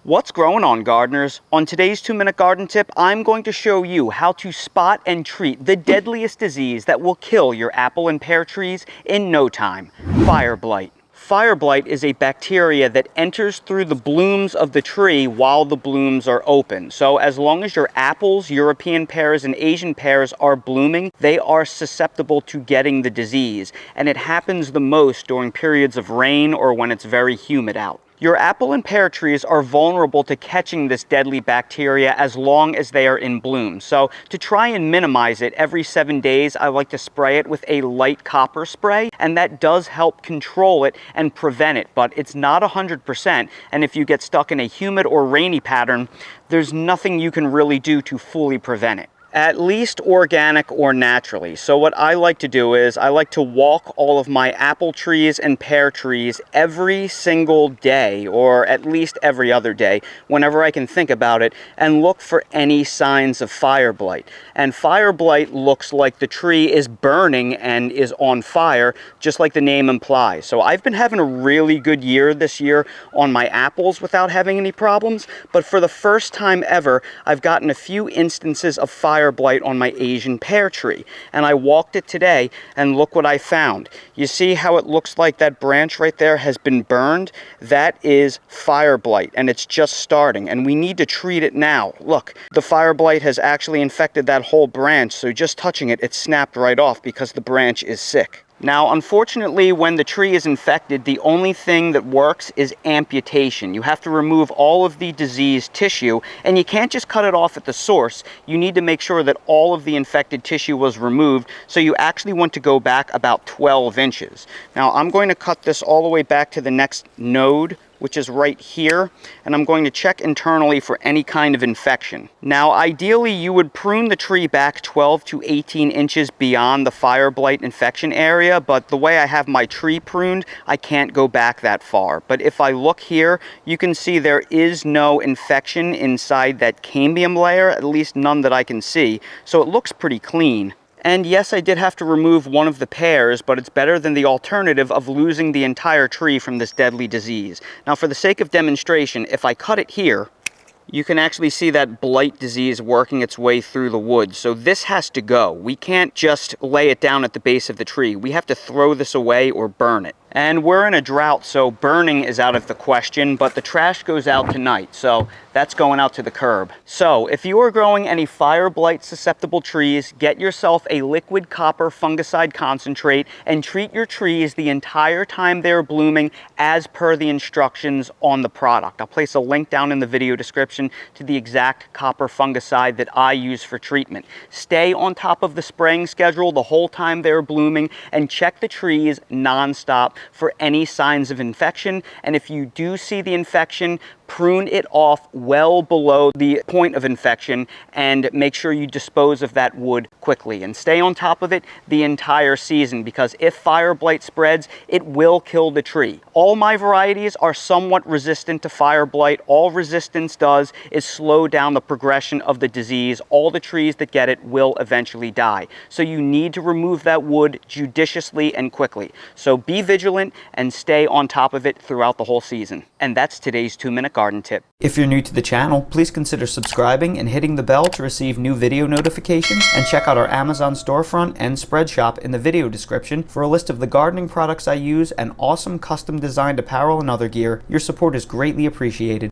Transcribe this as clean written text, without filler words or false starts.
What's growing on, gardeners? On today's 2-minute garden tip, I'm going to show you how to spot and treat the deadliest disease that will kill your apple and pear trees in no time: fire blight. Fire blight is a bacteria that enters through the blooms of the tree while the blooms are open. So as long as your apples, European pears, and Asian pears are blooming, they are susceptible to getting the disease. And it happens the most during periods of rain or when it's very humid out. Your apple and pear trees are vulnerable to catching this deadly bacteria as long as they are in bloom. So to try and minimize it, every 7 days I like to spray it with a light copper spray, and that does help control it and prevent it, but it's not 100%, and if you get stuck in a humid or rainy pattern, there's nothing you can really do to fully prevent it. At least organic or naturally. So what I like to do is I like to walk all of my apple trees and pear trees every single day, or at least every other day, whenever I can think about it, and look for any signs of fire blight. And fire blight looks like the tree is burning and is on fire, just like the name implies. So I've been having a really good year this year on my apples without having any problems, but for the first time ever, I've gotten a few instances of fire blight on my Asian pear tree, and I walked it today and look what I found. You see how it looks like that branch right there has been burned? That is fire blight, and it's just starting, and we need to treat it now. Look, the fire blight has actually infected that whole branch, so just touching it, it snapped right off because the branch is sick. Now, unfortunately, when the tree is infected, the only thing that works is amputation. You have to remove all of the diseased tissue, and you can't just cut it off at the source. You need to make sure that all of the infected tissue was removed, so you actually want to go back about 12 inches. Now, I'm going to cut this all the way back to the next node, which is right here, and I'm going to check internally for any kind of infection. Now, ideally, you would prune the tree back 12 to 18 inches beyond the fire blight infection area, but the way I have my tree pruned, I can't go back that far. But if I look here, you can see there is no infection inside that cambium layer, at least none that I can see, so it looks pretty clean. And yes, I did have to remove one of the pears, but it's better than the alternative of losing the entire tree from this deadly disease. Now, for the sake of demonstration, if I cut it here, you can actually see that blight disease working its way through the wood. So this has to go. We can't just lay it down at the base of the tree. We have to throw this away or burn it. And we're in a drought, so burning is out of the question, but the trash goes out tonight, so that's going out to the curb. So if you are growing any fire blight susceptible trees, get yourself a liquid copper fungicide concentrate and treat your trees the entire time they're blooming as per the instructions on the product. I'll place a link down in the video description to the exact copper fungicide that I use for treatment. Stay on top of the spraying schedule the whole time they're blooming, and check the trees non-stop for any signs of infection. And if you do see the infection, prune it off well below the point of infection and make sure you dispose of that wood quickly, and stay on top of it the entire season, because if fire blight spreads, it will kill the tree. All my varieties are somewhat resistant to fire blight. All resistance does is slow down the progression of the disease. All the trees that get it will eventually die. So you need to remove that wood judiciously and quickly. So be vigilant and stay on top of it throughout the whole season. And that's today's 2-minute garden tip. If you're new to the channel, please consider subscribing and hitting the bell to receive new video notifications, and check out our Amazon storefront and spread shop in the video description for a list of the gardening products I use and awesome custom designed apparel and other gear. Your support is greatly appreciated.